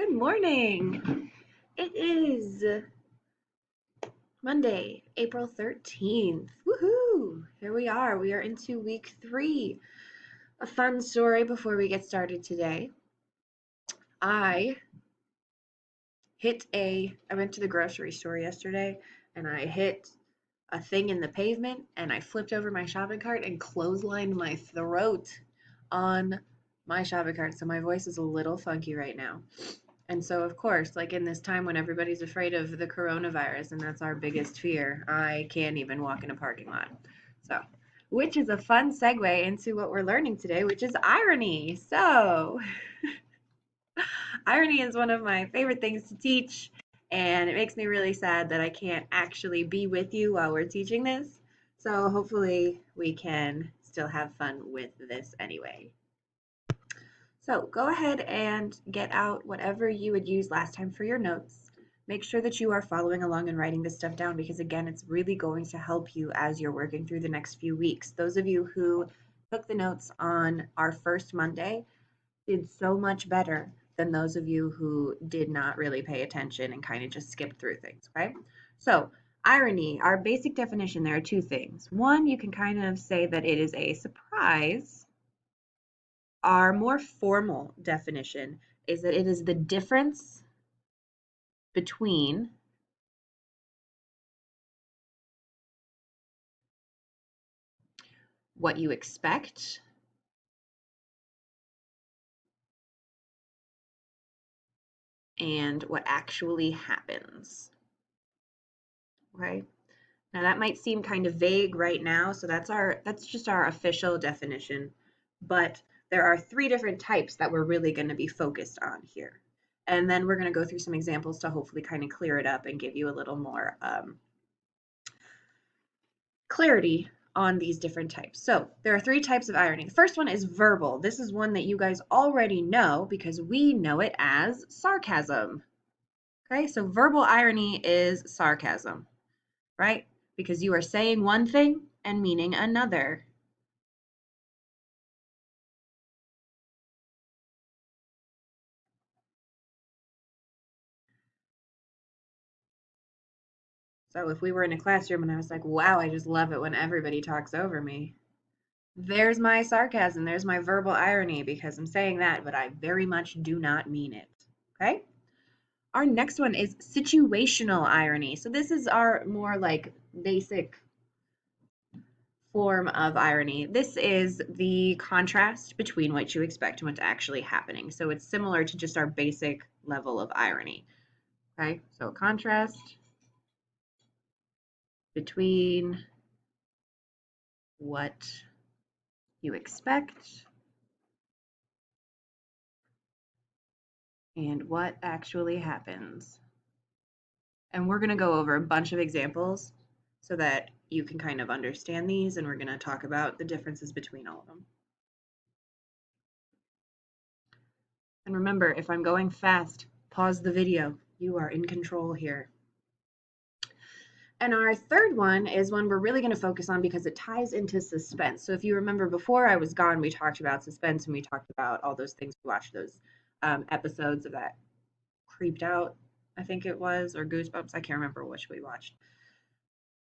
Good morning. It is Monday, April 13th. Woohoo! Here we are. We are into week 3. A fun story before we get started today. I went to the grocery store yesterday and I hit a thing in the pavement and I flipped over my shopping cart and clotheslined my throat on my shopping cart. So my voice is a little funky right now. And so, of course, like in this time when everybody's afraid of the coronavirus, and that's our biggest fear, I can't even walk in a parking lot. So, which is a fun segue into what we're learning today, which is irony. So, irony is one of my favorite things to teach, and it makes me really sad that I can't actually be with you while we're teaching this. So, hopefully, we can still have fun with this anyway. So go ahead and get out whatever you would use last time for your notes. Make sure that you are following along and writing this stuff down because, again, it's really going to help you as you're working through the next few weeks. Those of you who took the notes on our first Monday did so much better than those of you who did not really pay attention and kind of just skipped through things, okay? So, irony, our basic definition, there are two things. One, you can kind of say that it is a surprise. Our more formal definition is that it is the difference between what you expect and what actually happens. Okay? Now that might seem kind of vague right now, so that's just our official definition, but there are 3 different types that we're really going to be focused on here. And then we're going to go through some examples to hopefully kind of clear it up and give you a little more clarity on these different types. So there are 3 types of irony. The first one is verbal. This is one that you guys already know because we know it as sarcasm. Okay, so verbal irony is sarcasm, right? Because you are saying one thing and meaning another. So if we were in a classroom and I was like, wow, I just love it when everybody talks over me. There's my sarcasm. There's my verbal irony because I'm saying that, but I very much do not mean it. Okay? Our next one is situational irony. So this is our more like basic form of irony. This is the contrast between what you expect and what's actually happening. So it's similar to just our basic level of irony. Okay? So contrast between what you expect and what actually happens. And we're going to go over a bunch of examples so that you can kind of understand these, and we're going to talk about the differences between all of them. And remember, if I'm going fast, pause the video. You are in control here. And our third one is one we're really going to focus on because it ties into suspense. So if you remember before I was gone, we talked about suspense and we talked about all those things. We watched those episodes of that Creeped Out, I think it was, or Goosebumps. I can't remember which we watched.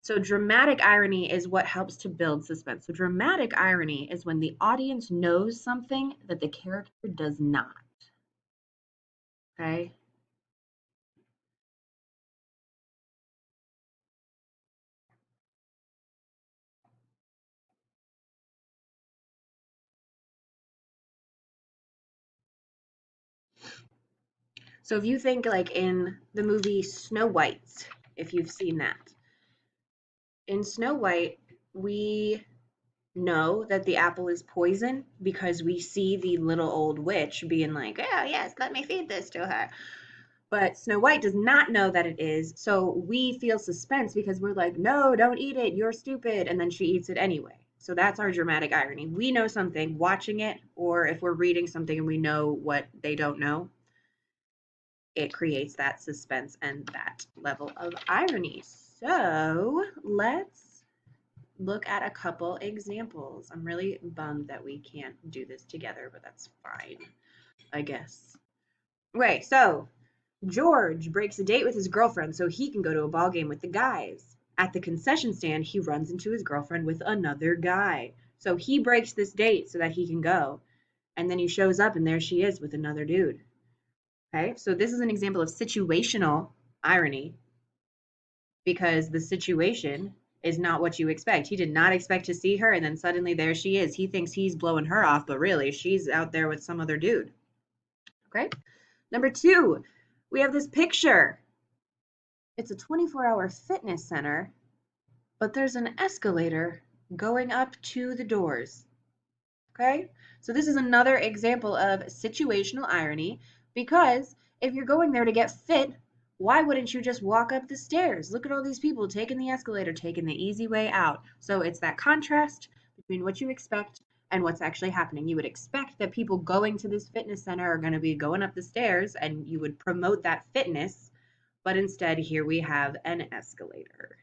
So dramatic irony is what helps to build suspense. So dramatic irony is when the audience knows something that the character does not. Okay? So if you think like in the movie Snow White, if you've seen that. In Snow White, we know that the apple is poison because we see the little old witch being like, oh, yes, let me feed this to her. But Snow White does not know that it is, so we feel suspense because we're like, no, don't eat it, you're stupid, and then she eats it anyway. So that's our dramatic irony. We know something watching it, or if we're reading something and we know what they don't know, it creates that suspense and that level of irony. So let's look at a couple examples. I'm really bummed that we can't do this together, but that's fine, I guess. Okay, so George breaks a date with his girlfriend so he can go to a ball game with the guys. At the concession stand, he runs into his girlfriend with another guy. So he breaks this date so that he can go. And then he shows up and there she is with another dude. Okay, so this is an example of situational irony because the situation is not what you expect. He did not expect to see her, and then suddenly there she is. He thinks he's blowing her off, but really she's out there with some other dude. Okay, number two, we have this picture. It's a 24-hour fitness center, but there's an escalator going up to the doors. Okay, so this is another example of situational irony because if you're going there to get fit, why wouldn't you just walk up the stairs? Look at all these people taking the escalator, taking the easy way out. So it's that contrast between what you expect and what's actually happening. You would expect that people going to this fitness center are going to be going up the stairs and you would promote that fitness, but instead here we have an escalator.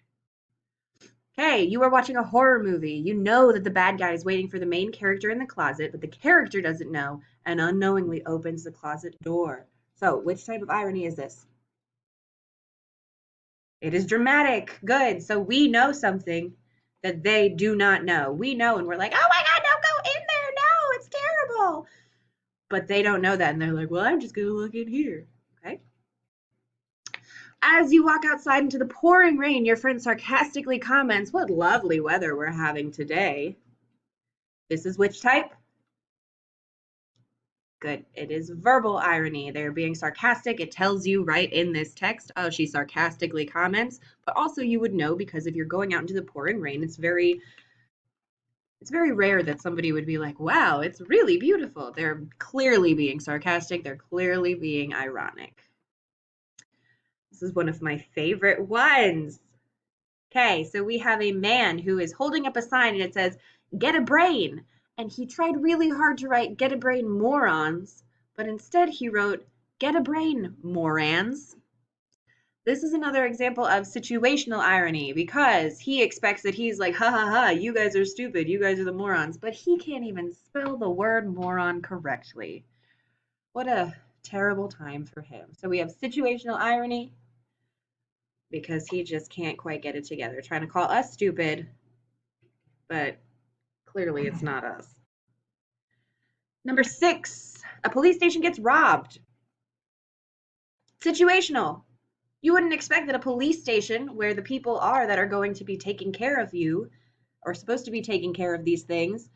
Okay, you are watching a horror movie. You know that the bad guy is waiting for the main character in the closet, but the character doesn't know and unknowingly opens the closet door. So, which type of irony is this? It is dramatic. Good. So, we know something that they do not know. We know, and we're like, oh my God, don't go in there. No, it's terrible. But they don't know that. And they're like, well, I'm just going to look in here. Okay. As you walk outside into the pouring rain, your friend sarcastically comments, what lovely weather we're having today. This is which type? Good. It is verbal irony. They're being sarcastic. It tells you right in this text, oh, she sarcastically comments. But also you would know because if you're going out into the pouring rain, it's very rare that somebody would be like, wow, it's really beautiful. They're clearly being sarcastic. They're clearly being ironic. This is one of my favorite ones. Okay, so we have a man who is holding up a sign and it says, get a brain. And he tried really hard to write, get a brain, morons. But instead he wrote, get a brain, morans. This is another example of situational irony because he expects that he's like, ha ha ha, you guys are stupid, you guys are the morons. But he can't even spell the word moron correctly. What a terrible time for him. So we have situational irony because he just can't quite get it together, trying to call us stupid, but clearly it's not us. Number 6, a police station gets robbed. Situational. You wouldn't expect that a police station where the people are that are going to be taking care of you or supposed to be taking care of these things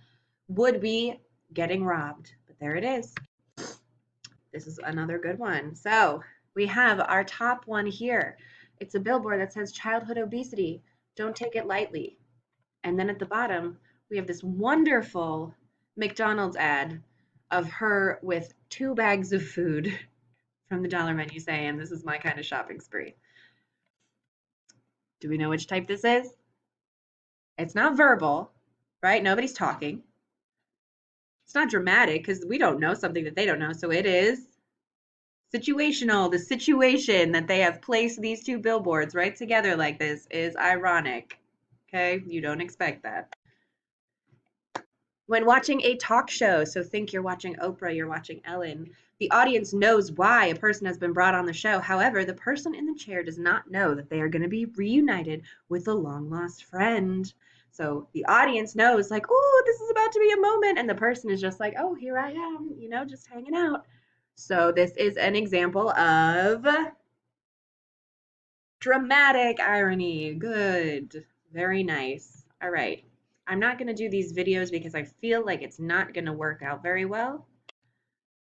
would be getting robbed. But there it is. This is another good one. So we have our top one here. It's a billboard that says childhood obesity. Don't take it lightly. And then at the bottom, we have this wonderful McDonald's ad of her with 2 bags of food from the dollar menu saying, this is my kind of shopping spree. Do we know which type this is? It's not verbal, right? Nobody's talking. It's not dramatic because we don't know something that they don't know. So it is situational. The situation that they have placed these 2 billboards right together like this is ironic. Okay? You don't expect that. When watching a talk show, so think you're watching Oprah, you're watching Ellen, the audience knows why a person has been brought on the show. However, the person in the chair does not know that they are going to be reunited with a long lost friend. So the audience knows, like, oh, this is about to be a moment. And the person is just like, oh, here I am, just hanging out. So this is an example of dramatic irony. Good. Very nice. All right. I'm not going to do these videos because I feel like it's not going to work out very well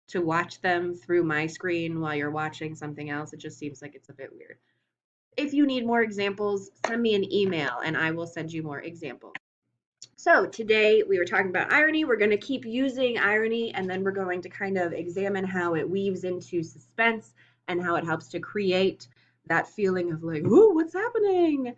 to watch them through my screen while you're watching something else. It just seems like it's a bit weird. If you need more examples, send me an email and I will send you more examples. So today we were talking about irony. We're going to keep using irony and then we're going to kind of examine how it weaves into suspense and how it helps to create that feeling of like, ooh, what's happening?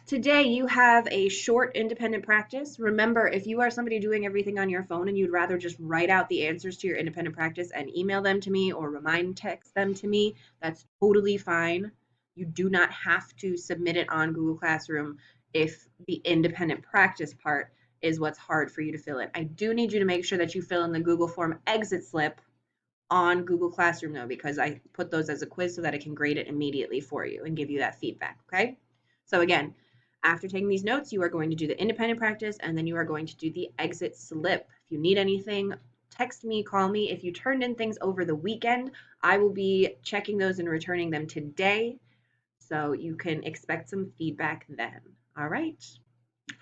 Today you have a short independent practice. Remember, if you are somebody doing everything on your phone and you'd rather just write out the answers to your independent practice and email them to me or remind text them to me, that's totally fine. You do not have to submit it on Google Classroom if the independent practice part is what's hard for you to fill in. I do need you to make sure that you fill in the Google form exit slip on Google Classroom though, because I put those as a quiz so that it can grade it immediately for you and give you that feedback. Okay. So again, after taking these notes, you are going to do the independent practice and then you are going to do the exit slip. If you need anything, text me, call me. If you turned in things over the weekend, I will be checking those and returning them today. So you can expect some feedback then. All right.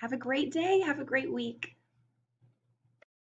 Have a great day. Have a great week.